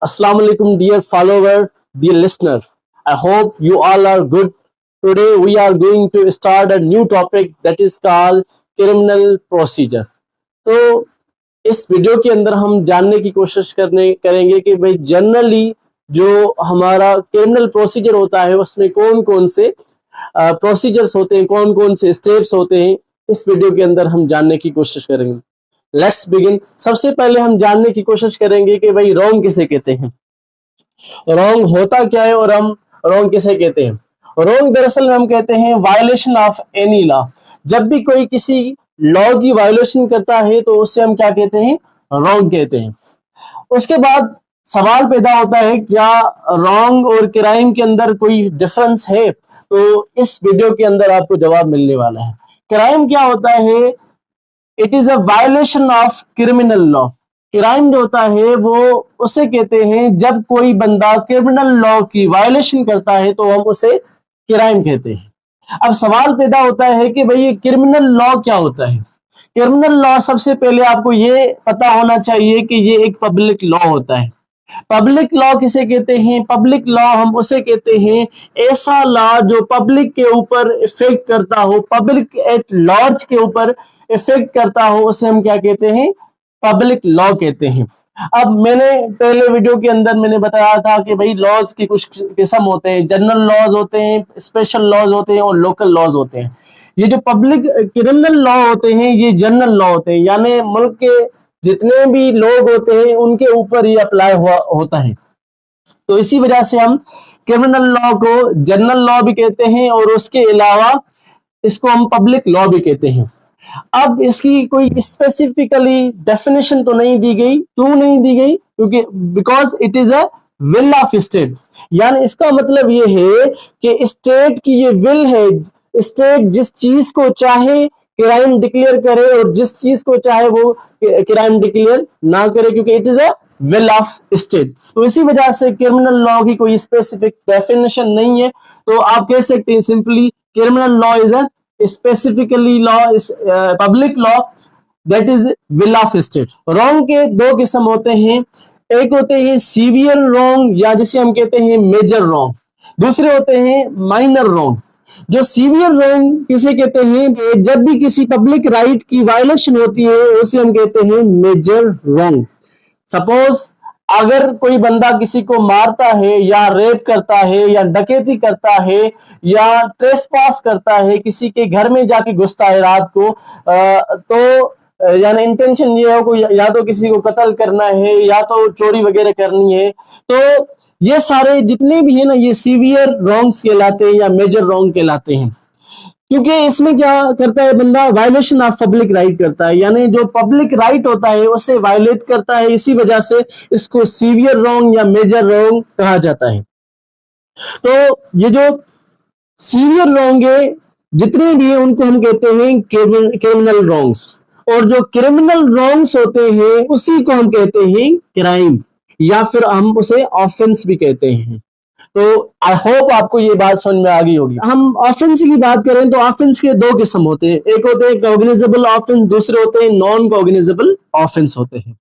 Assalamu alaikum, dear follower, dear listener. I hope you all are good. Today we are going to start a new topic that is called criminal procedure. तो इस video के अंदर हम जानने की कोशिश करेंगे कि भाई जनरली जो हमारा क्रिमिनल प्रोसीजर होता है उसमें कौन कौन से प्रोसीजर्स होते हैं, कौन कौन से स्टेप्स होते हैं, इस वीडियो के अंदर हम जानने की कोशिश करेंगे। Let's begin. सबसे पहले हम जानने की कोशिश करेंगे कि भाई रॉन्ग किसे कहते हैं, रॉन्ग होता क्या है और हम रॉन्ग किसे कहते हैं। रॉन्ग दरअसल हम कहते हैं वायलेशन ऑफ एनी लॉ। जब भी कोई किसी लॉ की वायलेशन करता है तो उससे हम क्या कहते हैं, रॉन्ग कहते हैं। उसके बाद सवाल पैदा होता है क्या रॉन्ग और क्राइम के अंदर कोई डिफरेंस है, तो इस वीडियो के अंदर आपको जवाब मिलने वाला है। क्राइम क्या होता है? It is a violation of criminal law. Crime जो होता है वो उसे कहते हैं जब कोई बंदा क्रिमिनल लॉ की वायलेशन करता है तो हम उसे क्राइम कहते हैं। अब सवाल पैदा होता है कि भाई ये क्रिमिनल लॉ क्या होता है। क्रिमिनल लॉ सबसे पहले आपको ये पता होना चाहिए कि ये एक पब्लिक लॉ होता है। पब्लिक लॉ किसे कहते हैं? पब्लिक लॉ हम उसे कहते हैं ऐसा लॉ जो पब्लिक के ऊपर इफेक्ट करता हो, पब्लिक एट लार्ज के ऊपर इफेक्ट करता हो, उसे हम क्या कहते हैं? पब्लिक लॉ कहते हैं। अब मैंने पहले वीडियो के अंदर मैंने बताया था कि भाई लॉज की कुछ किस्म होते हैं, जनरल लॉज होते हैं, स्पेशल लॉज होते हैं और लोकल लॉज होते हैं। ये जो पब्लिक क्रिमिनल लॉ होते हैं ये जनरल लॉ होते हैं, यानी मुल्क के जितने भी लोग होते हैं उनके ऊपर ये अप्लाई होता है। तो इसी वजह से हम क्रिमिनल लॉ को जनरल लॉ भी कहते हैं और उसके अलावा इसको हम पब्लिक लॉ भी कहते हैं। अब इसकी कोई स्पेसिफिकली डेफिनेशन तो नहीं दी गई। क्यों नहीं दी गई? क्योंकि because it is a will of state, यानी इसका मतलब ये है कि स्टेट की ये विल है। स्टेट जिस चीज को चाहे क्राइम डिक्लेयर करे और जिस चीज को चाहे वो क्राइम डिक्लेयर ना करे, क्योंकि it is a will of state. तो इसी वजह से क्रिमिनल लॉ की कोई स्पेसिफिक डेफिनेशन नहीं है। तो आप कह सकते हैं simply criminal law is a specifically law is public law that is will of state. Wrong के दो किस्म होते हैं, एक होते हैं सीवियर रॉन्ग या जिसे हम कहते हैं मेजर रॉन्ग, दूसरे होते हैं माइनर रॉन्ग। जो सीवियर रॉन्ग किसे कहते हैं? जब भी किसी पब्लिक राइट की वायलेशन होती है उसे हम कहते हैं मेजर रॉन्ग। सपोज अगर कोई बंदा किसी को मारता है या रेप करता है या डकैती करता है या ट्रेसपास करता है, किसी के घर में जाके घुसता है रात को, तो यानी इंटेंशन ये हो या तो किसी को कत्ल करना है या तो चोरी वगैरह करनी है, तो ये सारे जितने भी है ना ये सीवियर रॉन्ग्स कहलाते हैं या मेजर रॉन्ग कहलाते हैं। क्योंकि इसमें क्या करता है बंदा? वायलेशन ऑफ पब्लिक राइट करता है, यानी जो पब्लिक राइट होता है उसे वायलेट करता है। इसी वजह से इसको सीवियर रॉन्ग या मेजर रॉन्ग कहा जाता है। तो ये जो सीवियर रॉन्ग है जितने भी है उनको हम कहते हैं क्रिमिनल रॉन्ग्स, और जो क्रिमिनल रॉन्ग्स होते हैं उसी को हम कहते हैं क्राइम या फिर हम उसे ऑफेंस भी कहते हैं। तो आई होप आपको ये बात समझ में आ गई होगी। हम ऑफेंस की बात करें तो ऑफेंस के दो किस्म होते हैं, एक होते हैं कॉग्निजेबल ऑफेंस, दूसरे होते हैं नॉन कॉग्निजेबल ऑफेंस होते हैं।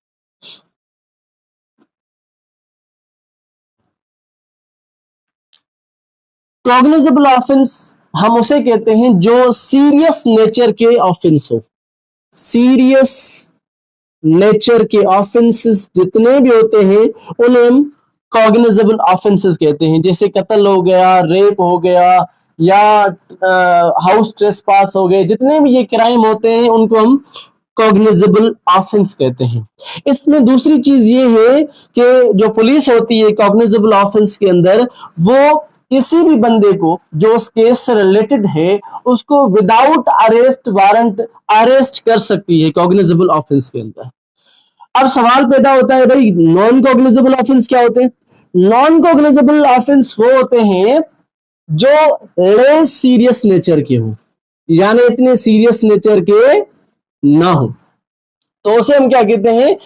कॉग्निजेबल ऑफेंस हम उसे कहते हैं जो सीरियस नेचर के ऑफेंस हो। सीरियस नेचर के ऑफेंसेस जितने भी होते हैं उन्हें हम कॉग्निजेबल ऑफेंसेस कहते हैं। जैसे कत्ल हो गया, रेप हो गया या हाउस ट्रेसपास हो गए, जितने भी ये क्राइम होते हैं उनको हम कॉग्निजेबल ऑफेंस कहते हैं। इसमें दूसरी चीज ये है कि जो पुलिस होती है कॉग्निजेबल ऑफेंस के अंदर, वो किसी भी बंदे को जो उस केस से रिलेटेड है उसको विदाउट अरेस्ट वारंट अरेस्ट कर सकती है कॉग्निजेबल ऑफेंस के अंदर। अब सवाल पैदा होता है भाई नॉन कॉग्निजेबल ऑफेंस क्या होते हैं? नॉन कॉग्निजेबल ऑफेंस वो होते हैं जो लेस सीरियस नेचर के हो, यानी इतने सीरियस नेचर के ना हो, तो उसे हम क्या कहते हैं?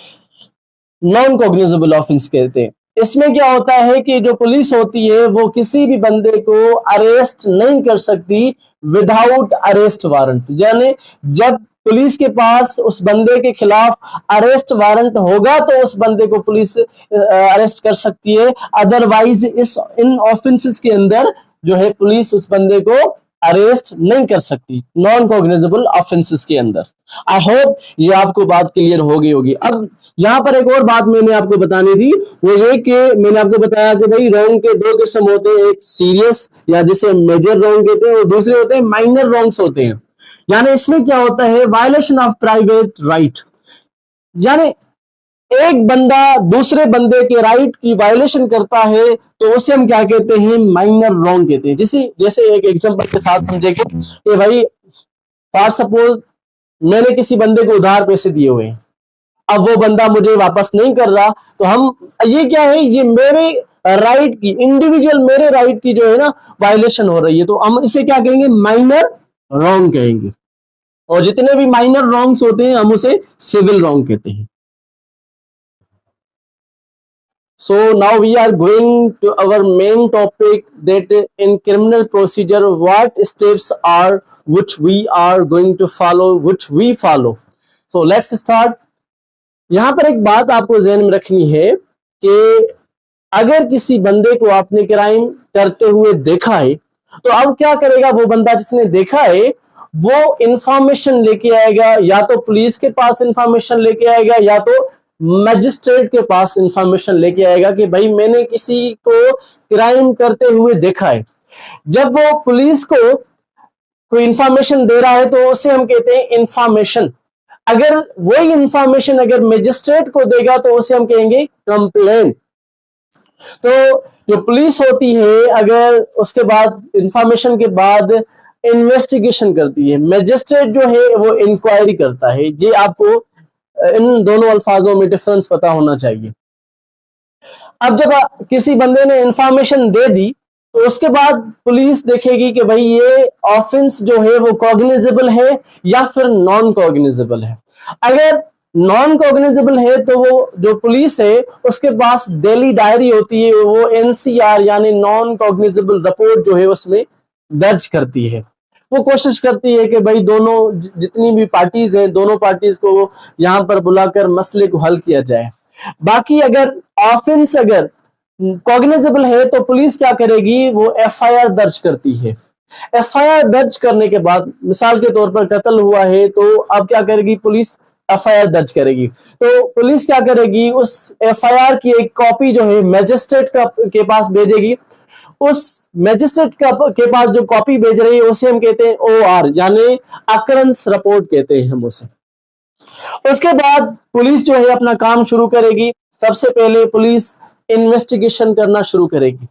नॉन कॉग्निजेबल ऑफेंस कहते हैं। इसमें क्या होता है कि जो पुलिस होती है वो किसी भी बंदे को अरेस्ट नहीं कर सकती विदाउट अरेस्ट वारंट, यानी जब पुलिस के पास उस बंदे के खिलाफ अरेस्ट वारंट होगा तो उस बंदे को पुलिस अरेस्ट कर सकती है, अदरवाइज इन ऑफेंसेस के अंदर जो है पुलिस उस बंदे को अरेस्ट नहीं कर सकती, नॉन कॉग्निजेबल ऑफेंसेस के अंदर। आई होप ये आपको बात क्लियर हो गई होगी। अब यहाँ पर एक और बात मैंने आपको बतानी थी, वो ये कि मैंने आपको बताया कि भाई रॉन्ग के दो किस्म होते हैं, एक सीरियस या जिसे मेजर रॉन्ग कहते हैं और दूसरे होते हैं माइनर रॉन्ग्स होते हैं। यानी इसमें क्या होता है, वायलेशन ऑफ प्राइवेट राइट, यानी एक बंदा दूसरे बंदे के राइट की वायलेशन करता है तो उसे हम क्या कहते हैं, माइनर रॉन्ग कहते हैं। जैसे एक एग्जांपल के साथ समझेंगे कि भाई फॉर सपोज मैंने किसी बंदे को उधार पैसे दिए हुए हैं, अब वो बंदा मुझे वापस नहीं कर रहा, तो हम ये क्या है, ये मेरे राइट की, इंडिविजुअल मेरे राइट की जो है ना वायलेशन हो रही है, तो हम इसे क्या कहेंगे, माइनर रॉन्ग कहेंगे। और जितने भी माइनर रॉन्ग्स होते हैं हम उसे सिविल रॉन्ग कहते हैं। So now we are going to our main topic, that in criminal procedure what steps are which we are going to follow, which we follow. So let's start. यहाँ पर एक बात आपको ज़हन में रखनी है कि अगर किसी बंदे को आपने क्राइम करते हुए देखा है तो अब क्या करेगा वो बंदा जिसने देखा है, वो इंफॉर्मेशन लेके आएगा, या तो पुलिस के पास इंफॉर्मेशन लेके आएगा या तो मजिस्ट्रेट के पास इंफॉर्मेशन लेके आएगा कि भाई मैंने किसी को क्राइम करते हुए देखा है। जब वो पुलिस को कोई इंफॉर्मेशन दे रहा है तो उसे हम कहते हैं इंफॉर्मेशन। अगर वही इंफॉर्मेशन अगर मजिस्ट्रेट को देगा तो उसे हम कहेंगे कंप्लेन। तो जो पुलिस होती है अगर उसके बाद इंफॉर्मेशन के बाद इन्वेस्टिगेशन करती है, मजिस्ट्रेट जो है वो इंक्वायरी करता है। ये आपको इन दोनों अल्फाजों में डिफरेंस पता होना चाहिए। अब जब किसी बंदे ने इंफॉर्मेशन दे दी तो उसके बाद पुलिस देखेगी कि भाई ये ऑफेंस जो है वो कॉग्निजेबल है या फिर नॉन कॉग्निजेबल है। अगर नॉन कॉग्निजेबल है तो वो जो पुलिस है उसके पास डेली डायरी होती है, वो एनसीआर यानी नॉन कॉग्निजेबल रिपोर्ट जो है उसमें दर्ज करती है। वो कोशिश करती है कि भाई दोनों जितनी भी पार्टीज हैं दोनों पार्टीज को यहाँ पर बुलाकर मसले को हल किया जाए। बाकी अगर ऑफेंस अगर कॉग्निजेबल है तो पुलिस क्या करेगी, वो एफआईआर दर्ज करती है। एफआईआर दर्ज करने के बाद मिसाल के तौर पर कत्ल हुआ है तो अब क्या करेगी पुलिस, एफआईआर दर्ज करेगी। तो पुलिस क्या करेगी, उस एफआईआर की एक कॉपी जो है मजिस्ट्रेट के पास भेजेगी। उस मजिस्ट्रेट के पास जो कॉपी भेज रही है उसे हम कहते हैं ओआर यानी अकरेंस रिपोर्ट कहते हैं हम उसे। उसके बाद पुलिस जो है अपना काम शुरू करेगी। सबसे पहले पुलिस इन्वेस्टिगेशन करना शुरू करेगी।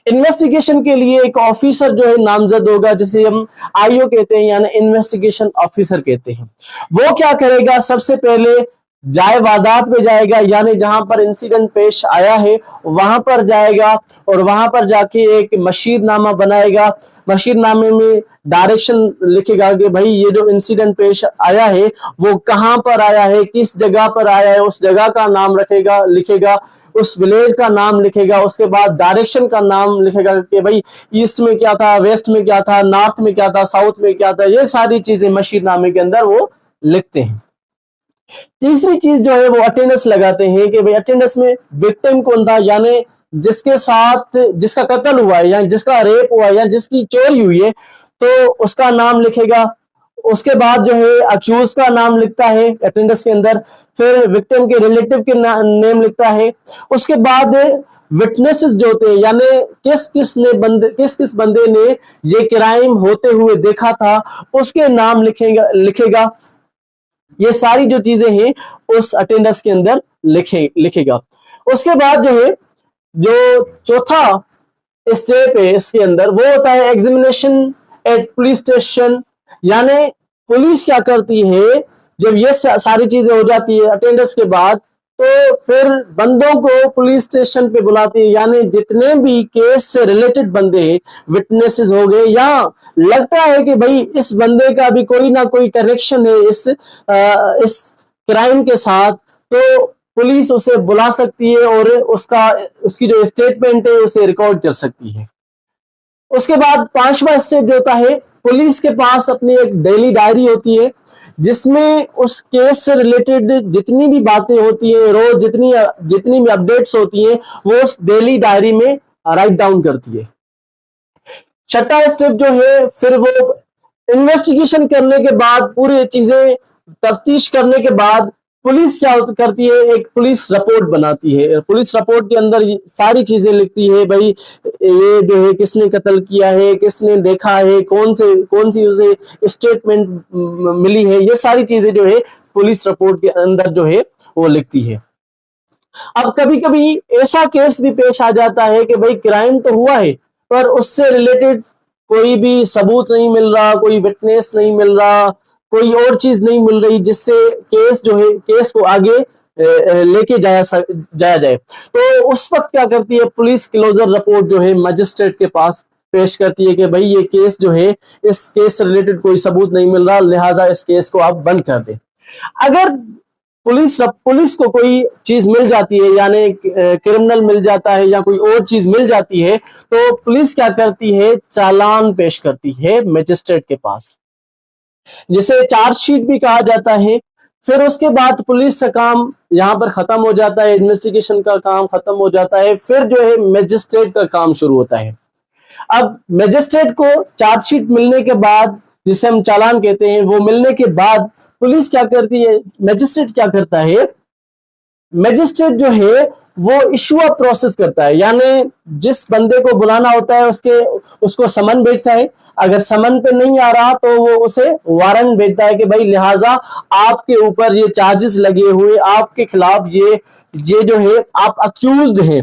इन्वेस्टिगेशन के लिए एक ऑफिसर जो है नामजद होगा, जिसे हम आईओ कहते हैं यानी इन्वेस्टिगेशन ऑफिसर कहते हैं। वो क्या करेगा, सबसे पहले जाए वारदात पे जाएगा, यानी जहां पर इंसिडेंट पेश आया है वहां पर जाएगा और वहां पर जाके एक मशीरनामा बनाएगा। मशीरनामे में डायरेक्शन लिखेगा कि भाई ये जो इंसिडेंट पेश आया है वो कहां पर आया है, किस जगह पर आया है, उस जगह का नाम लिखेगा, उस विलेज का नाम लिखेगा। उसके बाद डायरेक्शन का नाम लिखेगा कि भाई ईस्ट में क्या था, वेस्ट में क्या था, नॉर्थ में क्या था, साउथ में क्या था। ये सारी चीजें मशीरनामे के अंदर वो लिखते हैं। तीसरी चीज जो है वो अटेंडेंस लगाते हैं कि भाई अटेंडेंस में विक्टिम कौन था, यानी जिसके साथ जिसका कत्ल हुआ है या जिसका रेप हुआ है या जिसकी चोरी हुई है तो उसका नाम लिखेगा। उसके बाद जो है अक्यूज का नाम लिखता है अटेंडेंस के अंदर, फिर विक्टिम के रिलेटिव के नेम लिखता है। उसके बाद विटनेसेस जो होते हैं यानी किस किस बंदे ने ये क्राइम होते हुए देखा था उसके नाम लिखेगा। ये सारी जो चीजें हैं उस अटेंडेंस के अंदर लिखेगा। उसके बाद जो है जो चौथा स्टेप है इसके अंदर वो होता है एग्जामिनेशन एट पुलिस स्टेशन। यानी पुलिस क्या करती है, जब ये सारी चीजें हो जाती है अटेंडेंस के बाद तो फिर बंदों को पुलिस स्टेशन पे बुलाती है, यानी जितने भी केस से रिलेटेड बंदे विटनेसेस हो गए या लगता है कि भाई इस बंदे का भी कोई ना कोई कनेक्शन है इस क्राइम के साथ, तो पुलिस उसे बुला सकती है और उसकी जो स्टेटमेंट है उसे रिकॉर्ड कर सकती है। उसके बाद पांचवा स्टेप जो होता है, पुलिस के पास अपनी एक डेली डायरी होती है जिसमें उस केस से रिलेटेड जितनी भी बातें होती है, रोज जितनी जितनी भी अपडेट्स होती हैं, वो उस डेली डायरी में राइट डाउन करती है। छठा स्टेप जो है, फिर वो इन्वेस्टिगेशन करने के बाद, पूरी चीजें तफ्तीश करने के बाद पुलिस क्या करती है, एक पुलिस रिपोर्ट बनाती है। पुलिस रिपोर्ट के अंदर सारी चीजें लिखती है, भाई ये जो है किसने कत्ल किया है, किसने देखा है, कौन सी उसे स्टेटमेंट मिली है, ये सारी चीजें जो है पुलिस रिपोर्ट के अंदर जो है वो लिखती है। अब कभी कभी ऐसा केस भी पेश आ जाता है कि भाई क्राइम तो हुआ है, पर उससे रिलेटेड कोई भी सबूत नहीं मिल रहा, कोई विटनेस नहीं मिल रहा, कोई और चीज नहीं मिल रही जिससे केस जो है, केस को आगे लेके जाया जाए। तो उस वक्त क्या करती है पुलिस, क्लोजर रिपोर्ट जो है मजिस्ट्रेट के पास पेश करती है कि भाई ये केस जो है, इस केस से रिलेटेड कोई सबूत नहीं मिल रहा, लिहाजा इस केस को आप बंद कर दें। अगर पुलिस को कोई चीज मिल जाती है, यानी क्रिमिनल मिल जाता है या कोई और चीज मिल जाती है, तो पुलिस क्या करती है, चालान पेश करती है मजिस्ट्रेट के पास, जिसे चार्जशीट भी कहा जाता है। फिर उसके बाद पुलिस का काम यहाँ पर खत्म हो जाता है, इन्वेस्टिगेशन का काम खत्म हो जाता है। फिर जो है मजिस्ट्रेट का काम शुरू होता है। अब मजिस्ट्रेट को चार्जशीट मिलने के बाद, जिसे हम चालान कहते हैं, वो मिलने के बाद पुलिस क्या करती है, मजिस्ट्रेट क्या करता है, मजिस्ट्रेट जो है वो इशू प्रोसेस करता है, यानी जिस बंदे को बुलाना होता है उसको समन भेजता है। अगर समन पे नहीं आ रहा तो वो उसे वारंट भेजता है कि भाई लिहाजा आपके ऊपर ये चार्जेस लगे हुए, आपके खिलाफ ये जो है आप अक्यूज्ड हैं,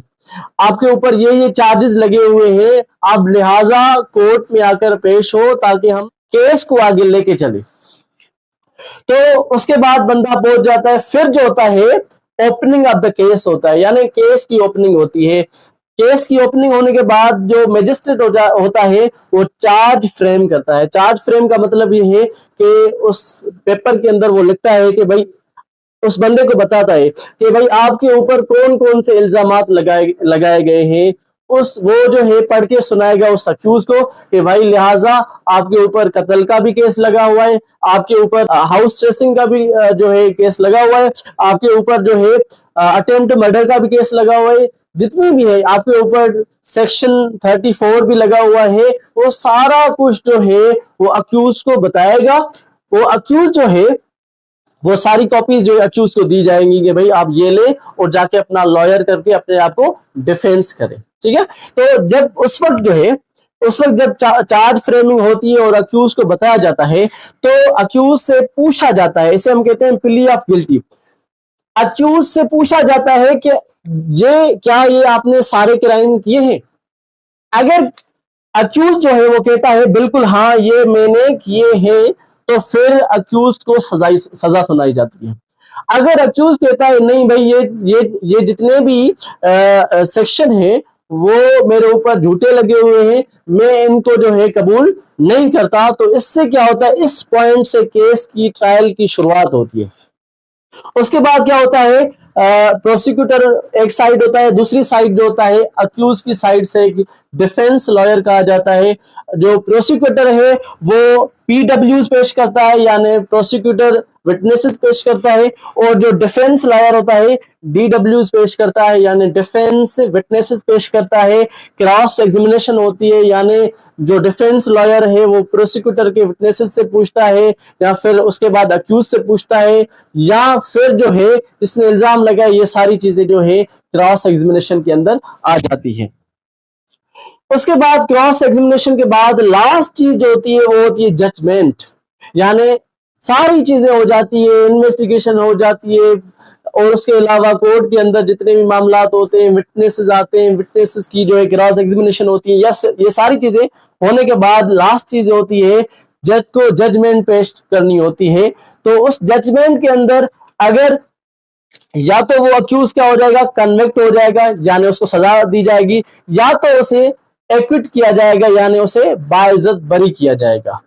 आपके ऊपर ये चार्जेस लगे हुए हैं, आप लिहाजा कोर्ट में आकर पेश हो ताकि हम केस को आगे लेके चले। तो उसके बाद बंदा पहुंच जाता है। फिर जो होता है ओपनिंग ऑफ द केस होता है, यानी केस की ओपनिंग होती है। केस की ओपनिंग होने के बाद जो मजिस्ट्रेट होता है वो चार्ज फ्रेम करता है। चार्ज फ्रेम का मतलब ये है कि उस पेपर के अंदर वो लिखता है कि भाई, उस बंदे को बताता है कि भाई आपके ऊपर कौन कौन से इल्जामात लगाए गए हैं। वो जो है पढ़ के सुनाएगा उस अक्यूज को कि भाई लिहाजा आपके ऊपर कत्ल का भी केस लगा हुआ है, आपके ऊपर हाउस ट्रेसिंग का भी जो है केस लगा हुआ है, आपके ऊपर जो है अटेम्प्ट मर्डर का भी केस लगा हुआ है, जितनी भी है आपके ऊपर सेक्शन 34 भी लगा हुआ है। वो सारा कुछ जो है वो अक्यूज को बताएगा। वो अक्यूज जो है वो सारी कॉपीज जो अक्यूज को दी जाएंगी कि भाई आप ये ले और जाके अपना लॉयर करके अपने आप को डिफेंस करें। ठीक है, तो जब उस वक्त जो है, उस वक्त जब चार्ज फ्रेमिंग होती है और अक्यूज को बताया जाता है, तो अक्यूज से पूछा जाता है, इसे हम कहते हैं प्ली ऑफ गिल्टी। अक्यूज से पूछा जाता है कि ये आपने सारे क्राइम किए हैं। अगर अक्यूज जो है वो कहता है बिल्कुल हाँ ये मैंने किए हैं, तो फिर अक्यूज को सजा सुनाई जाती है। अगर अक्यूज कहता है नहीं भाई ये जितने भी सेक्शन है वो मेरे ऊपर झूठे लगे हुए हैं, मैं इनको जो है कबूल नहीं करता, तो इससे क्या होता है, इस पॉइंट से केस की ट्रायल की शुरुआत होती है। उसके बाद क्या होता है, प्रोसिक्यूटर एक साइड होता है, दूसरी साइड जो होता है अक्यूज की साइड से एक डिफेंस लॉयर कहा जाता है। जो प्रोसिक्यूटर है वो पीडब्ल्यूज पेश करता है, यानी प्रोसिक्यूटर विटनेसेस पेश करता है, और जो डिफेंस लॉयर होता है डीडब्ल्यूज पेश करता है, यानी डिफेंस विटनेसेस पेश करता है। क्रॉस एग्जामिनेशन होती है, यानी जो डिफेंस लॉयर है वो प्रोसिक्यूटर के विटनेसेस से पूछता है, या फिर उसके बाद अक्यूज से पूछता है, या फिर जो है जिसने इल्जाम लगाया, ये सारी चीजें जो है क्रॉस एग्जामिनेशन के अंदर आ जाती है। उसके बाद क्रॉस एग्जामिनेशन के बाद लास्ट चीज जो होती है वो होती है जजमेंट, यानी सारी चीजें हो जाती है, इन्वेस्टिगेशन हो जाती है, और उसके अलावा कोर्ट के अंदर जितने भी मामला होते हैं, विटनेसेस आते हैं, विटनेसेस की जो है क्रॉस एग्जामिनेशन होती है, ये सारी चीजें होने के बाद लास्ट चीज होती है जज को जजमेंट पेश करनी होती है। तो उस जजमेंट के अंदर अगर या तो वो अक्यूज क्या हो जाएगा, कन्विक्ट हो जाएगा, यानी उसको सजा दी जाएगी, या तो उसे एक्विट किया जाएगा, यानी उसे बाइज्जत बरी किया जाएगा।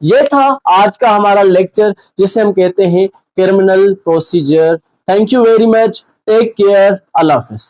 ये था आज का हमारा लेक्चर, जिसे हम कहते हैं criminal procedure. Thank you very much, take care, अल्लाह हाफिज।